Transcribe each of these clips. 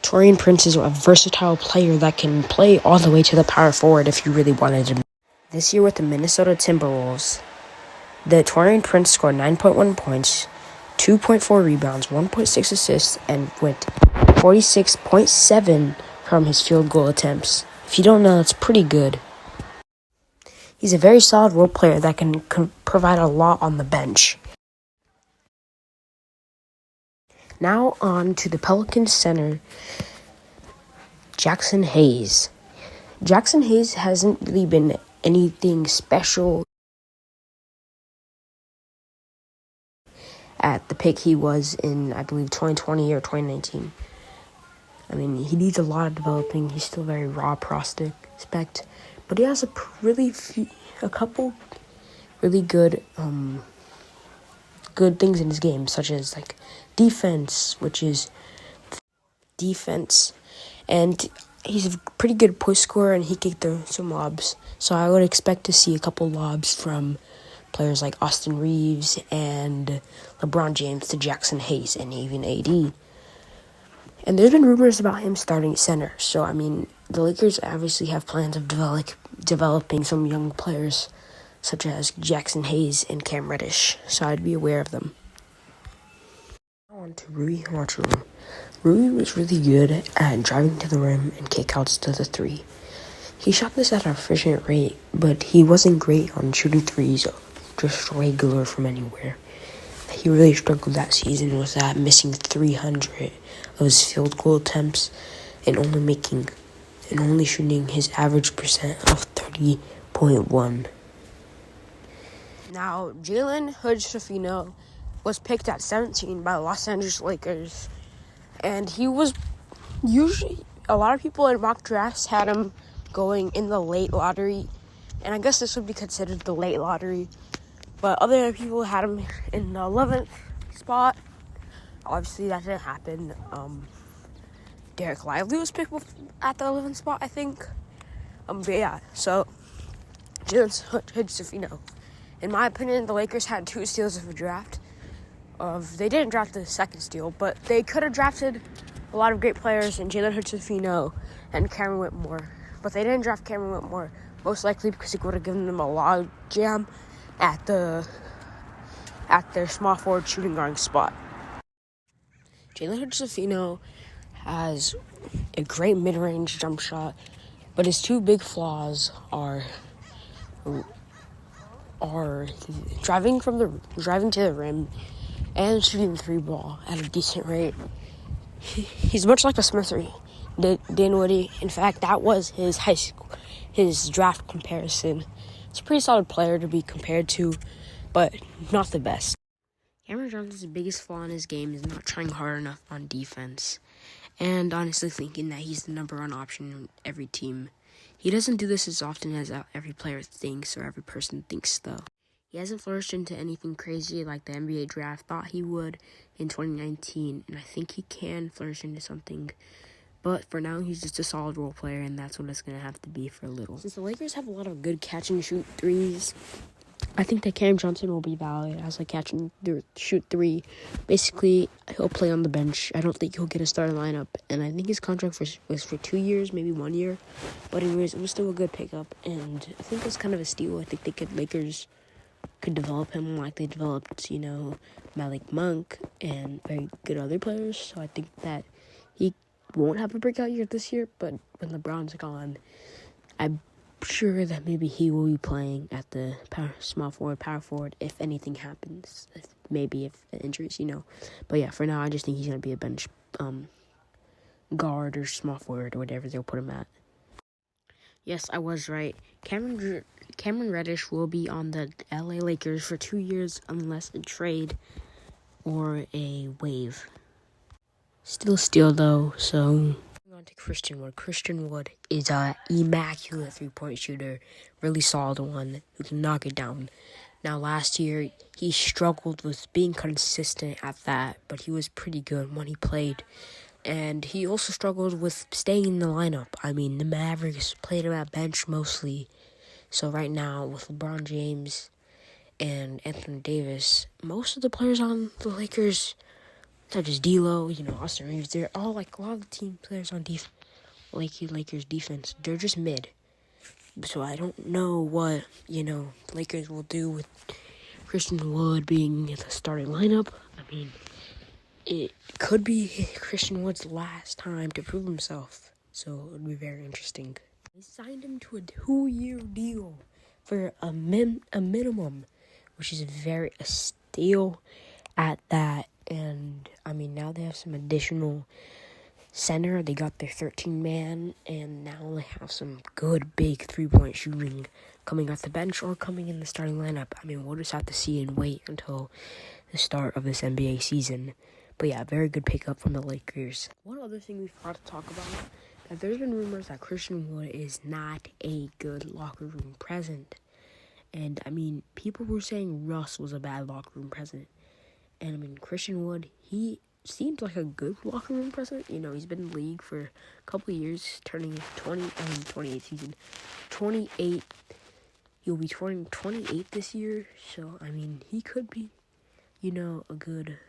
Taurean Prince is a versatile player that can play all the way to the power forward if you really wanted to. This year with the Minnesota Timberwolves, the Taurean Prince scored 9.1 points, 2.4 rebounds, 1.6 assists, and went 46.7 from his field goal attempts. If you don't know, that's pretty good. He's a very solid role player that can provide a lot on the bench. Now on to the Pelicans center, Jackson Hayes. Jackson Hayes hasn't really been anything special at the pick he was in, I believe, 2020 or 2019. I mean, he needs a lot of developing. He's still very raw prospect, but he has a couple really good things in his game, such as like defense, and he's a pretty good push scorer, and he can throw some lobs. So I would expect to see a couple lobs from players like Austin Reeves and LeBron James to Jackson Hayes and even AD. And there's been rumors about him starting center. So, I mean, the Lakers obviously have plans of developing some young players, such as Jackson Hayes and Cam Reddish. So I'd be aware of them. On to Rui Hachimura. Rui was really good at driving to the rim and kickouts to the three. He shot this at an efficient rate, but he wasn't great on shooting threes, just regular from anywhere. He really struggled that season with that, missing 300 of his field goal attempts and only shooting his average percent of 30.1. Now, Jalen Hood-Schifino was picked at 17 by the Los Angeles Lakers, and he was usually, a lot of people in mock drafts had him going in the late lottery, and I guess this would be considered the late lottery, but other people had him in the 11th spot. Obviously, that didn't happen. Derek Lively was picked at the 11th spot, I think. But yeah, so Jalen Hood-Schifino. In my opinion, the Lakers had 2 steals of a draft. They didn't draft the second steal, but they could have drafted a lot of great players in Jalen Hood-Schifino and Cameron Whitmore. But they didn't draft Cameron Whitmore, most likely because he would have given them a log jam at their small forward shooting guard spot. Jalen Hood-Schifino has a great mid-range jump shot, but his 2 big flaws are driving to the rim and shooting the 3 ball at a decent rate. He's much like a Smith or Dinwiddie. In fact, that was his draft comparison. It's a pretty solid player to be compared to, but not the best. Cameron Johnson's biggest flaw in his game is not trying hard enough on defense, and honestly thinking that he's the number 1 option in every team. He doesn't do this as often as every player thinks or every person thinks, though. He hasn't flourished into anything crazy like the NBA draft thought he would in 2019, and I think he can flourish into something. But for now, he's just a solid role player, and that's what it's going to have to be for a little. Since the Lakers have a lot of good catch-and-shoot threes, I think that Cam Johnson will be valid as a catch-and-shoot 3. Basically, he'll play on the bench. I don't think he'll get a starting lineup, and I think his contract was for 2 years, maybe 1 year. But anyways, it was still a good pickup, and I think it was kind of a steal. I think Lakers could develop him like they developed, Malik Monk and very good other players. So I think that he won't have a breakout year this year, but when LeBron's gone, I'm sure that maybe he will be playing at the power forward, if anything happens. If injuries, But yeah, for now, I just think he's going to be a bench guard or small forward or whatever they'll put him at. Yes, I was right. Cameron Reddish will be on the LA Lakers for 2 years unless a trade or a waive. Still steal, though, so moving on to Christian Wood. Christian Wood is an immaculate 3-point shooter, really solid one who can knock it down. Now, last year, he struggled with being consistent at that, but he was pretty good when he played. And he also struggled with staying in the lineup. I mean, the Mavericks played him at bench mostly. So right now, with LeBron James and Anthony Davis, most of the players on the Lakers such as D'Lo, Austin Reeves. They're all like a lot of the team players on Lakers defense. They're just mid. So I don't know what, Lakers will do with Christian Wood being in the starting lineup. I mean, it could be Christian Wood's last time to prove himself. So it would be very interesting. They signed him to a 2-year deal for a minimum, which is a steal at that. And, I mean, now they have some additional center. They got their 13-man, and now they have some good big three-point shooting coming off the bench or coming in the starting lineup. I mean, we'll just have to see and wait until the start of this NBA season. But yeah, very good pickup from the Lakers. One other thing we forgot to talk about, that there's been rumors that Christian Wood is not a good locker room presence. And, I mean, people were saying Russ was a bad locker room presence. And, I mean, Christian Wood, he seems like a good locker room presence. He's been in the league for a couple of years, turning 28 season. 28, he'll be turning 28 this year. So, I mean, he could be, a good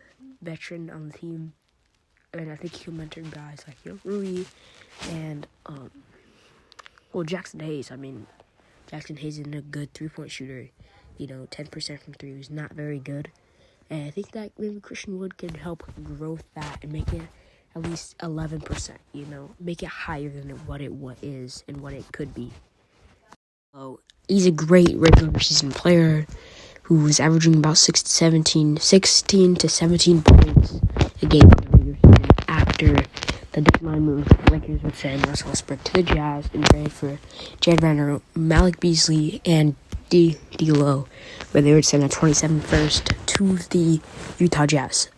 veteran on the team. And I think he'll mentor guys like, Rui and, Jackson Hayes. I mean, Jackson Hayes isn't a good three-point shooter. 10% from three was not very good. And I think that maybe Christian Wood can help grow that and make it at least 11%, make it higher than what it is and what it could be. So he's a great regular season player who was averaging about 16 to 17 points a game in the regular season. After the deadline move, the Lakers would send Russell Westbrook to the Jazz and trade for Jed Vanderbilt, Malik Beasley, and D'Lo, where they would send a 27 first to the Utah Jazz.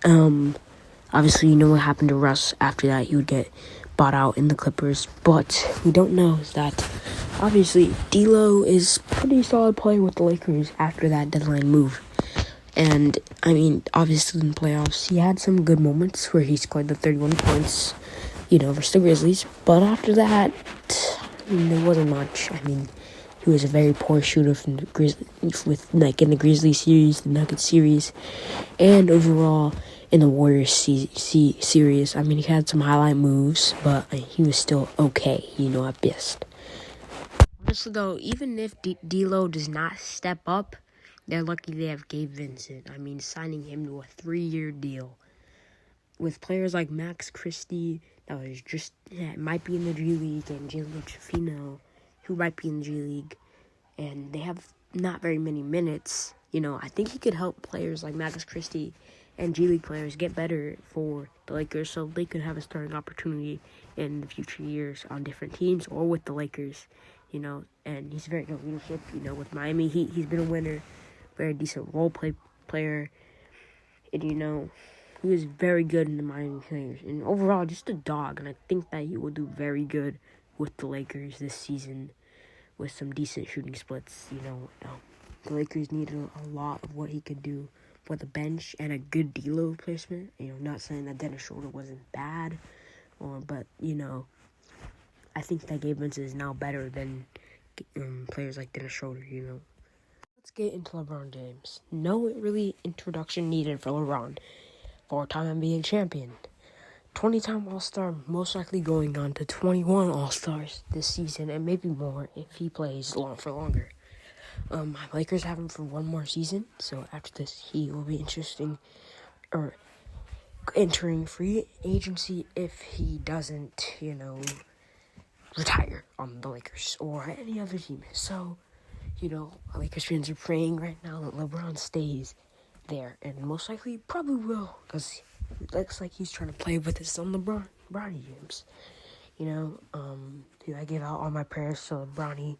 Obviously, what happened to Russ after that. He would get bought out in the Clippers. But we don't know is that, obviously, D'Lo is pretty solid player with the Lakers after that deadline move. And, I mean, obviously in the playoffs, he had some good moments where he scored the 31 points, versus the Grizzlies. But after that, there wasn't much. I mean, he was a very poor shooter from the in the Grizzlies series, the Nuggets series, and overall in the Warriors series. I mean, he had some highlight moves, but he was still okay, at best. Honestly, though, even if D'Lo does not step up, they're lucky they have Gabe Vincent. I mean, signing him to a 3-year deal with players like Max Christie, might be in the G League, and Jalen Trifino, who might be in the G League, and they have not very many minutes. I think he could help players like Max Christie and G League players get better for the Lakers, so they could have a starting opportunity in the future years on different teams or with the Lakers, and he's very good leadership, with Miami. He's been a winner, very decent role player, and, he was very good in the Miami players, and overall just a dog, and I think that he will do very good with the Lakers this season with some decent shooting splits. The Lakers needed a lot of what he could do for the bench and a good D'Lo replacement. Not saying that Dennis Schroeder wasn't bad, but I think that Gabe Vincent is now better than players like Dennis Schroeder. Let's get into LeBron James. No really introduction needed for LeBron, 4-time NBA champion. 20-time All-Star, most likely going on to 21 All-Stars this season, and maybe more if he plays for longer. Lakers have him for one more season, so after this, he will be entering free agency if he doesn't, retire on the Lakers or any other team. So, Lakers fans are praying right now that LeBron stays there, and most likely probably will, because it looks like he's trying to play with his son Bronny James. I gave out all my prayers to Bronny.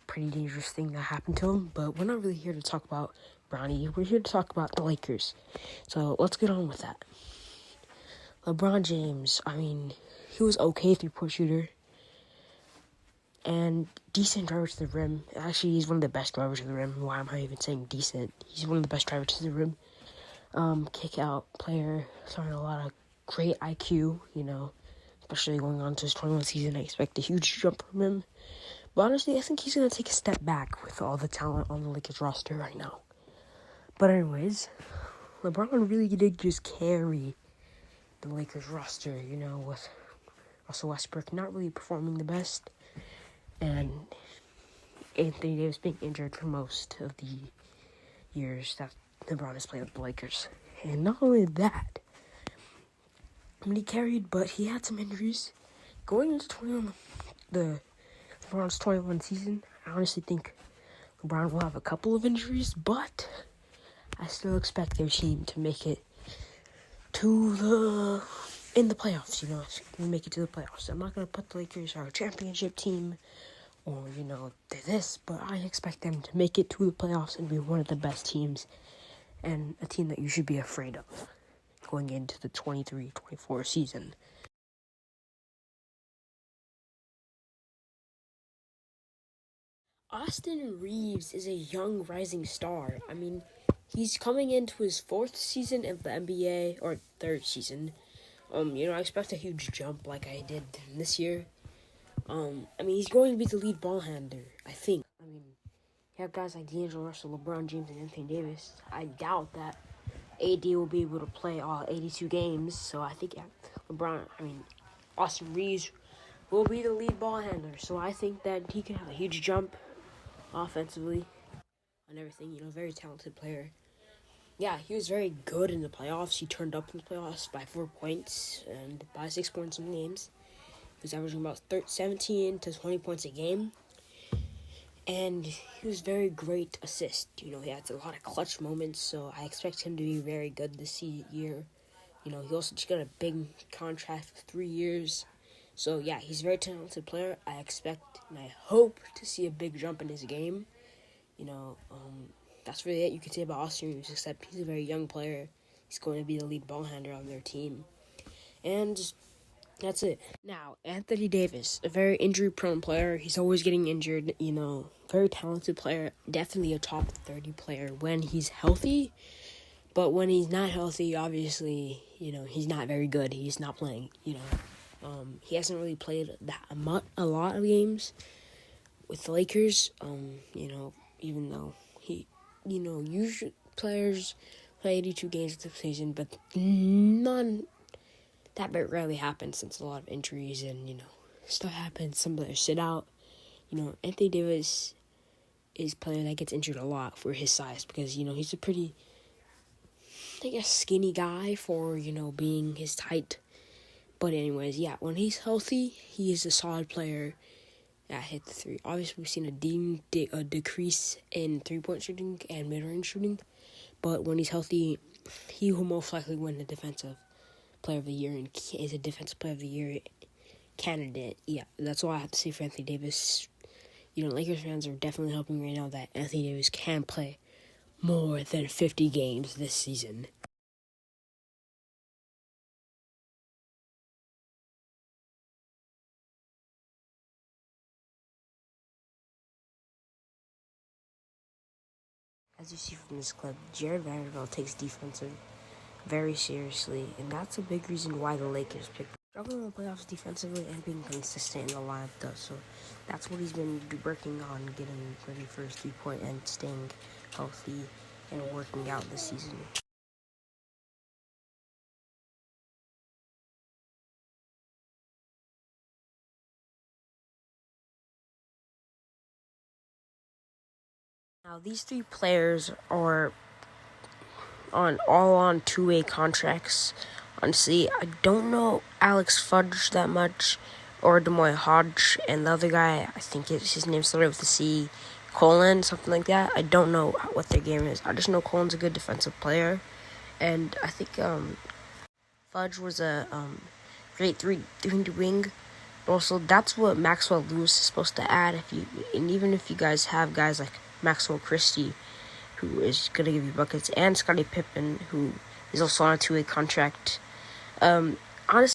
Pretty dangerous thing that happened to him, but we're not really here to talk about Bronny. We're here to talk about the Lakers. So let's get on with that. LeBron James, I mean, he was okay three-point shooter and decent driver to the rim. Actually, he's one of the best drivers to the rim. Why am I even saying decent? He's one of the best drivers to the rim. Kick-out player, showing a lot of great IQ, especially going on to his 21st season. I expect a huge jump from him. But honestly, I think he's going to take a step back with all the talent on the Lakers roster right now. But anyways, LeBron really did just carry the Lakers roster, with Russell Westbrook not really performing the best, and Anthony Davis being injured for most of the years that LeBron has played with the Lakers. And not only that, he carried, but he had some injuries. Going into LeBron's 21 season, I honestly think LeBron will have a couple of injuries, but I still expect their team to make it in the playoffs, make it to the playoffs. I'm not going to put the Lakers our championship team or, this, but I expect them to make it to the playoffs and be one of the best teams and a team that you should be afraid of going into the 23-24 season. Austin Reeves is a young rising star. I mean, he's coming into his 4th season of the NBA, or 3rd season. I expect a huge jump like I did this year. He's going to be the lead ball handler, I think. You have guys like D'Angelo Russell, LeBron James, and Anthony Davis. I doubt that AD will be able to play all 82 games, so I think Austin Reeves will be the lead ball handler. So I think that he can have a huge jump offensively on everything. Very talented player. Yeah, he was very good in the playoffs. He turned up in the playoffs by 4 points and by 6 points in games. He was averaging about 17 to 20 points a game. And he was very great assist. He had a lot of clutch moments, so I expect him to be very good this year. He also just got a big contract for 3 years. So, yeah, he's a very talented player. I expect and I hope to see a big jump in his game. That's really it you can say about Austin Reeves, except he's a very young player. He's going to be the lead ball handler on their team. And that's it. Now, Anthony Davis, a very injury-prone player. He's always getting injured, very talented player. Definitely a top 30 player when he's healthy. But when he's not healthy, obviously, he's not very good. He's not playing, He hasn't really played a lot of games with the Lakers, even though usually players play 82 games this season, but that rarely happens since a lot of injuries and, stuff happens. Some players sit out. Anthony Davis is a player that gets injured a lot for his size because, he's a pretty, skinny guy for, being his height. But anyways, yeah, when he's healthy, he is a solid player that hit the three. Obviously, we've seen a decrease in three-point shooting and mid-range shooting. But when he's healthy, he will most likely win the Defensive Player of the Year and is a Defensive Player of the Year candidate. Yeah, that's all I have to say for Anthony Davis. Lakers fans are definitely hoping right now that Anthony Davis can play more than 50 games this season. As you see from this clip, Jared Vanderbilt takes defensive very seriously, and that's a big reason why the Lakers picked struggling in the playoffs defensively and being consistent in the lineup does. So that's what he's been working on, getting ready for his 3-point and staying healthy and working out this season. Now these 3 players are all on two-way contracts. Honestly, I don't know Alex Fudge that much, or Demoy Hodge, and the other guy, I think his name started with a C, Colin, something like that. I don't know what their game is. I just know Colin's a good defensive player, and I think Fudge was a great three-to wing. But also, that's what Maxwell Lewis is supposed to add. Even if you guys have guys like Maxwell Christie, who is going to give you buckets, and Scottie Pippen, who is also on a two-way contract.